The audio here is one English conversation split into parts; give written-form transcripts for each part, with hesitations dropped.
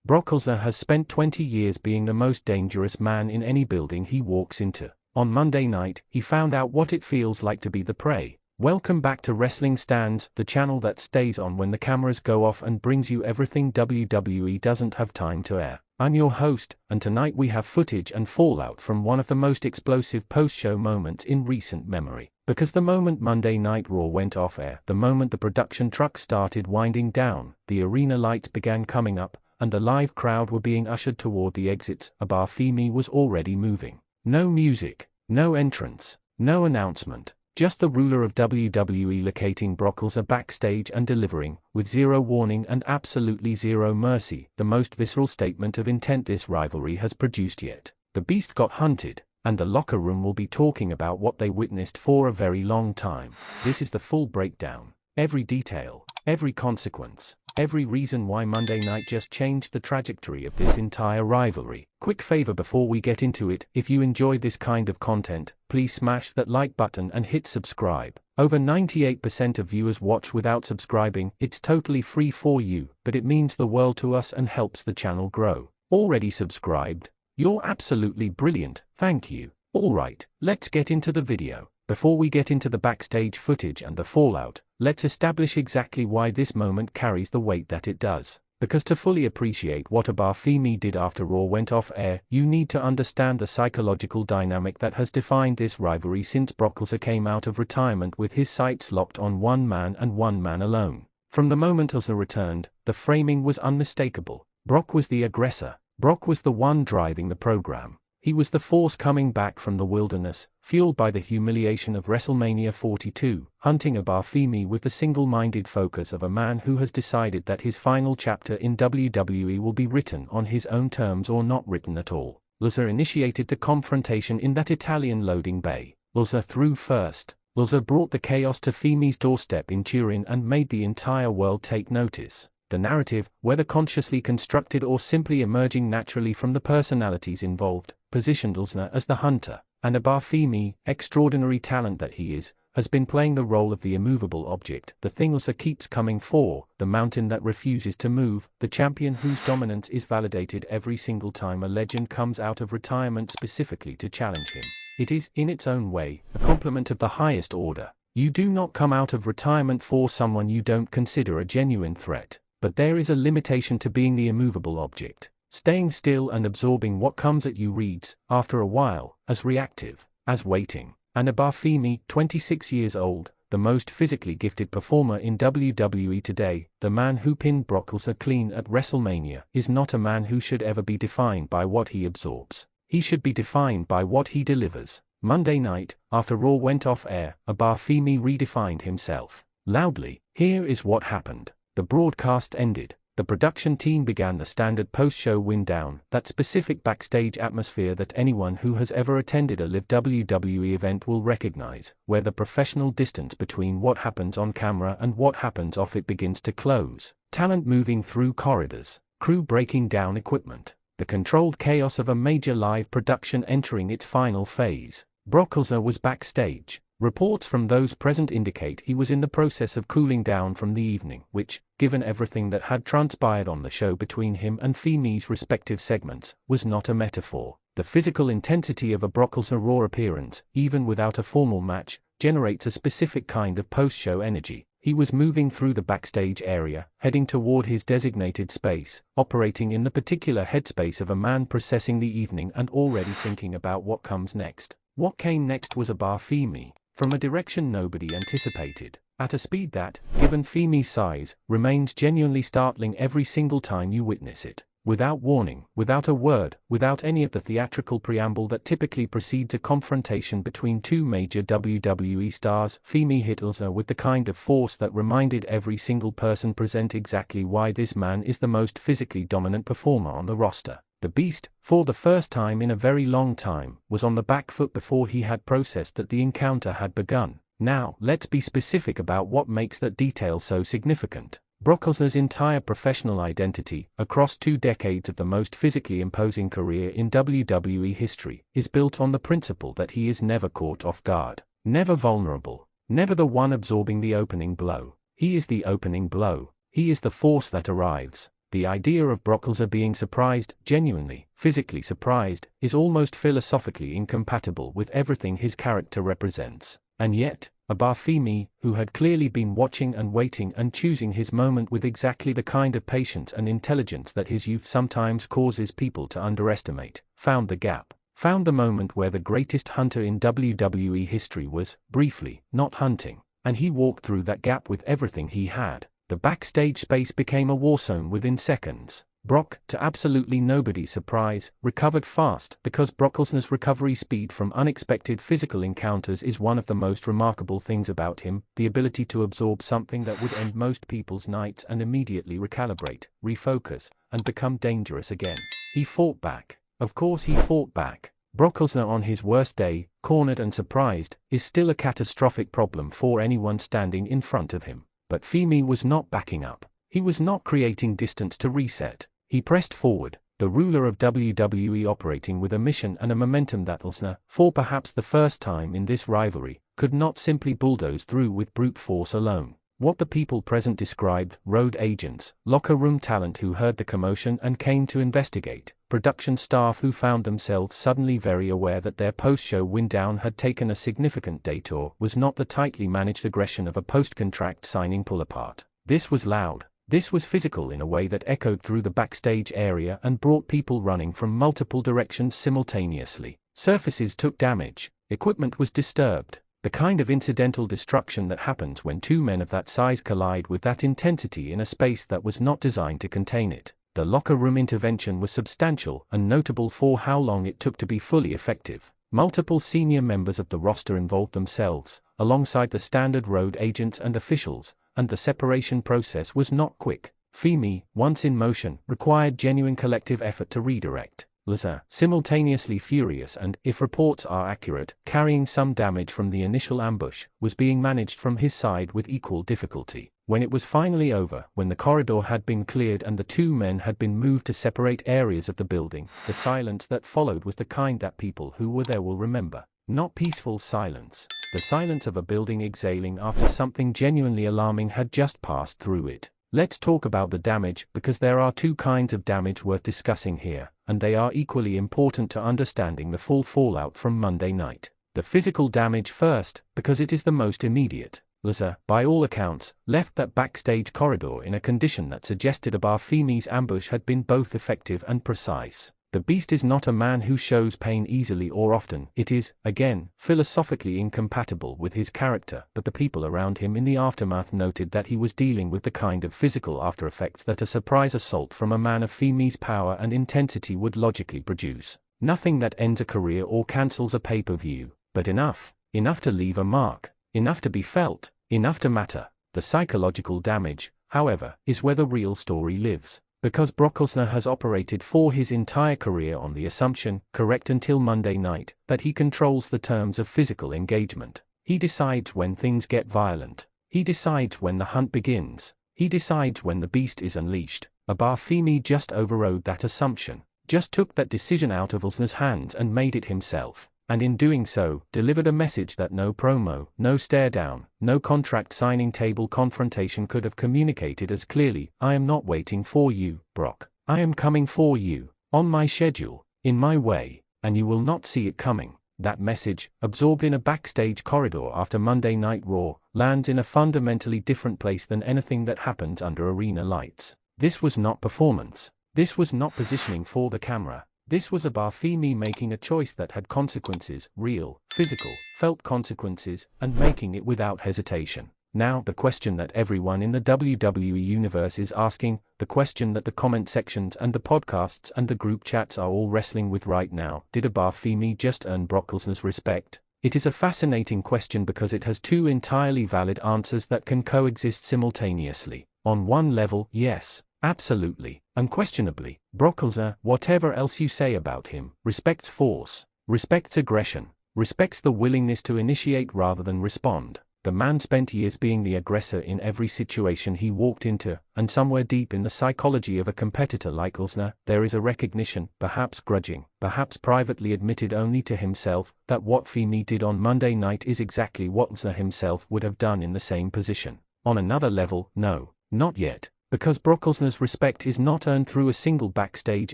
Brock Lesnar has spent 20 years being the most dangerous man in any building he walks into. On Monday night, he found out what it feels like to be the prey. Welcome back to Wrestling Stands, the channel that stays on when the cameras go off and brings you everything WWE doesn't have time to air. I'm your host, and tonight we have footage and fallout from one of the most explosive post-show moments in recent memory. Because the moment Monday Night Raw went off air, the moment the production truck started winding down, the arena lights began coming up, and the live crowd were being ushered toward the exits, Oba Femi was already moving. No music, no entrance, no announcement, just the ruler of WWE locating Brock Lesnar backstage and delivering, with zero warning and absolutely zero mercy, the most visceral statement of intent this rivalry has produced yet. The Beast got hunted, and the locker room will be talking about what they witnessed for a very long time. This is the full breakdown. Every detail, every consequence, every reason why Monday night just changed the trajectory of this entire rivalry. Quick favor before we get into it, if you enjoy this kind of content, please smash that like button and hit subscribe. Over 98% of viewers watch without subscribing. It's totally free for you, but it means the world to us and helps the channel grow. Already subscribed? You're absolutely brilliant, thank you. Alright, let's get into the video. Before we get into the backstage footage and the fallout, let's establish exactly why this moment carries the weight that it does. Because to fully appreciate what Oba Femi did after Raw went off air, you need to understand the psychological dynamic that has defined this rivalry since Brock Lesnar came out of retirement with his sights locked on one man and one man alone. From the moment Lesnar returned, the framing was unmistakable. Brock was the aggressor. Brock was the one driving the program. He was the force coming back from the wilderness, fueled by the humiliation of WrestleMania 42, hunting Oba Femi with the single-minded focus of a man who has decided that his final chapter in WWE will be written on his own terms or not written at all. Lesnar initiated the confrontation in that Italian loading bay. Lesnar threw first. Lesnar brought the chaos to Femi's doorstep in Turin and made the entire world take notice. The narrative, whether consciously constructed or simply emerging naturally from the personalities involved, positioned Lesnar as the hunter, and Oba Femi, extraordinary talent that he is, has been playing the role of the immovable object, the thing Lesnar keeps coming for, the mountain that refuses to move, the champion whose dominance is validated every single time a legend comes out of retirement specifically to challenge him. It is, in its own way, a compliment of the highest order. You do not come out of retirement for someone you don't consider a genuine threat. But there is a limitation to being the immovable object. Staying still and absorbing what comes at you reads, after a while, as reactive, as waiting. And Oba Femi, 26 years old, the most physically gifted performer in WWE today, the man who pinned Brock Lesnar clean at WrestleMania, is not a man who should ever be defined by what he absorbs. He should be defined by what he delivers. Monday night, after Raw went off air, Oba Femi redefined himself. Loudly, here is what happened. The broadcast ended. The production team began the standard post-show wind down, that specific backstage atmosphere that anyone who has ever attended a live WWE event will recognize, where the professional distance between what happens on camera and what happens off it begins to close. Talent moving through corridors, crew breaking down equipment, the controlled chaos of a major live production entering its final phase. Brock Lesnar was backstage. Reports from those present indicate he was in the process of cooling down from the evening, which, given everything that had transpired on the show between him and Femi's respective segments, was not a metaphor. The physical intensity of a Brock Lesnar Raw appearance, even without a formal match, generates a specific kind of post-show energy. He was moving through the backstage area, heading toward his designated space, operating in the particular headspace of a man processing the evening and already thinking about what comes next. What came next was Oba Femi, from a direction nobody anticipated, at a speed that, given Femi's size, remains genuinely startling every single time you witness it. Without warning, without a word, without any of the theatrical preamble that typically precedes a confrontation between two major WWE stars, Femi hit Lesnar with the kind of force that reminded every single person present exactly why this man is the most physically dominant performer on the roster. The Beast, for the first time in a very long time, was on the back foot before he had processed that the encounter had begun. Now, let's be specific about what makes that detail so significant. Brock Lesnar's entire professional identity, across 2 decades of the most physically imposing career in WWE history, is built on the principle that he is never caught off guard, never vulnerable, never the one absorbing the opening blow. He is the opening blow. He is the force that arrives, The idea of Brock Lesnar being surprised, genuinely, physically surprised, is almost philosophically incompatible with everything his character represents. And yet, Oba Femi, who had clearly been watching and waiting and choosing his moment with exactly the kind of patience and intelligence that his youth sometimes causes people to underestimate, found the gap, found the moment where the greatest hunter in WWE history was, briefly, not hunting, and he walked through that gap with everything he had. The backstage space became a warzone within seconds. Brock, to absolutely nobody's surprise, recovered fast because Brock Lesnar's recovery speed from unexpected physical encounters is one of the most remarkable things about him, the ability to absorb something that would end most people's nights and immediately recalibrate, refocus, and become dangerous again. He fought back. Of course he fought back. Brock Lesnar on his worst day, cornered and surprised, is still a catastrophic problem for anyone standing in front of him. But Femi was not backing up. He was not creating distance to reset. He pressed forward, the ruler of WWE operating with a mission and a momentum that Lesnar, for perhaps the first time in this rivalry, could not simply bulldoze through with brute force alone. What the people present described, road agents, locker room talent who heard the commotion and came to investigate, production staff who found themselves suddenly very aware that their post-show win-down had taken a significant detour, was not the tightly managed aggression of a post-contract signing pull-apart. This was loud. This was physical in a way that echoed through the backstage area and brought people running from multiple directions simultaneously. Surfaces took damage. Equipment was disturbed. The kind of incidental destruction that happens when two men of that size collide with that intensity in a space that was not designed to contain it. The locker room intervention was substantial and notable for how long it took to be fully effective. Multiple senior members of the roster involved themselves, alongside the standard road agents and officials, and the separation process was not quick. Femi, once in motion, required genuine collective effort to redirect. Lesnar, simultaneously furious and, if reports are accurate, carrying some damage from the initial ambush, was being managed from his side with equal difficulty. When it was finally over, when the corridor had been cleared and the two men had been moved to separate areas of the building, the silence that followed was the kind that people who were there will remember. Not peaceful silence. The silence of a building exhaling after something genuinely alarming had just passed through it. Let's talk about the damage, because there are two kinds of damage worth discussing here, and they are equally important to understanding the full fallout from Monday night. The physical damage first, because it is the most immediate. Lesnar, by all accounts, left that backstage corridor in a condition that suggested Oba Femi's ambush had been both effective and precise. The Beast is not a man who shows pain easily or often. It is, again, philosophically incompatible with his character, but the people around him in the aftermath noted that he was dealing with the kind of physical aftereffects that a surprise assault from a man of Femi's power and intensity would logically produce. Nothing that ends a career or cancels a pay-per-view, but enough to leave a mark, enough to be felt, enough to matter. The psychological damage, however, is where the real story lives. Because Brock Lesnar has operated for his entire career on the assumption, correct until Monday night, that he controls the terms of physical engagement. He decides when things get violent. He decides when the hunt begins. He decides when the beast is unleashed. Oba Femi just overrode that assumption, just took that decision out of Lesnar's hands and made it himself. And in doing so, delivered a message that no promo, no stare-down, no contract signing table confrontation could have communicated as clearly. I am not waiting for you, Brock. I am coming for you, on my schedule, in my way, and you will not see it coming. That message, absorbed in a backstage corridor after Monday Night Raw, lands in a fundamentally different place than anything that happens under arena lights. This was not performance. This was not positioning for the camera. This was Oba Femi making a choice that had consequences, real, physical, felt consequences, and making it without hesitation. Now, the question that everyone in the WWE universe is asking, the question that the comment sections and the podcasts and the group chats are all wrestling with right now, did Oba Femi just earn Brock Lesnar's respect? It is a fascinating question because it has two entirely valid answers that can coexist simultaneously. On one level, yes. Absolutely, unquestionably, Brock Lesnar, whatever else you say about him, respects force, respects aggression, respects the willingness to initiate rather than respond. The man spent years being the aggressor in every situation he walked into, and somewhere deep in the psychology of a competitor like Lesnar, there is a recognition, perhaps grudging, perhaps privately admitted only to himself, that what Femi did on Monday night is exactly what Lesnar himself would have done in the same position. On another level, no, not yet. Because Brock Lesnar's respect is not earned through a single backstage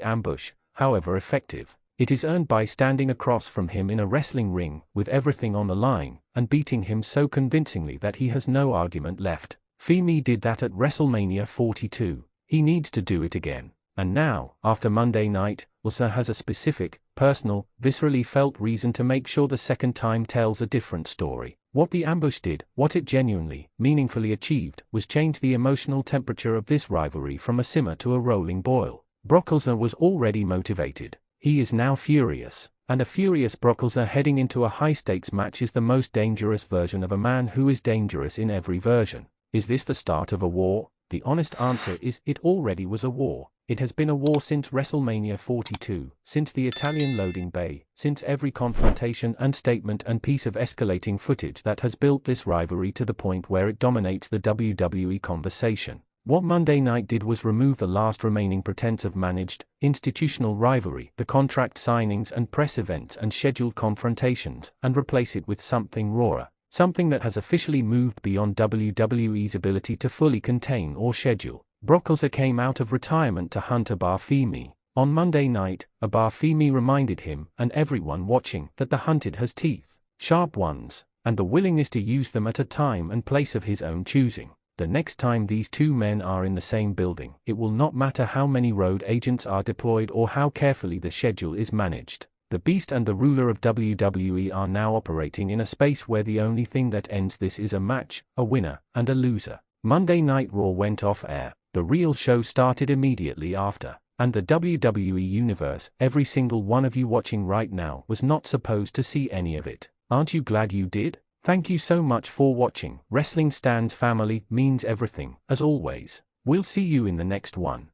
ambush, however effective. It is earned by standing across from him in a wrestling ring, with everything on the line, and beating him so convincingly that he has no argument left. Femi did that at WrestleMania 42. He needs to do it again. And now, after Monday night, Lesnar has a specific, personal, viscerally felt reason to make sure the second time tells a different story. What the ambush did, what it genuinely, meaningfully achieved, was change the emotional temperature of this rivalry from a simmer to a rolling boil. Brock Lesnar was already motivated. He is now furious, and a furious Brock Lesnar heading into a high-stakes match is the most dangerous version of a man who is dangerous in every version. Is this the start of a war? The honest answer is, it already was a war. It has been a war since WrestleMania 42, since the Italian loading bay, since every confrontation and statement and piece of escalating footage that has built this rivalry to the point where it dominates the WWE conversation. What Monday night did was remove the last remaining pretense of managed, institutional rivalry, the contract signings and press events and scheduled confrontations, and replace it with something rawer, something that has officially moved beyond WWE's ability to fully contain or schedule. Brock Lesnar came out of retirement to hunt Oba Femi. On Monday night, Oba Femi reminded him, and everyone watching, that the hunted has teeth, sharp ones, and the willingness to use them at a time and place of his own choosing. The next time these two men are in the same building, it will not matter how many road agents are deployed or how carefully the schedule is managed. The Beast and the ruler of WWE are now operating in a space where the only thing that ends this is a match, a winner, and a loser. Monday Night Raw went off air. The real show started immediately after. And the WWE Universe, every single one of you watching right now, was not supposed to see any of it. Aren't you glad you did? Thank you so much for watching. Wrestling Stands family means everything, as always. We'll see you in the next one.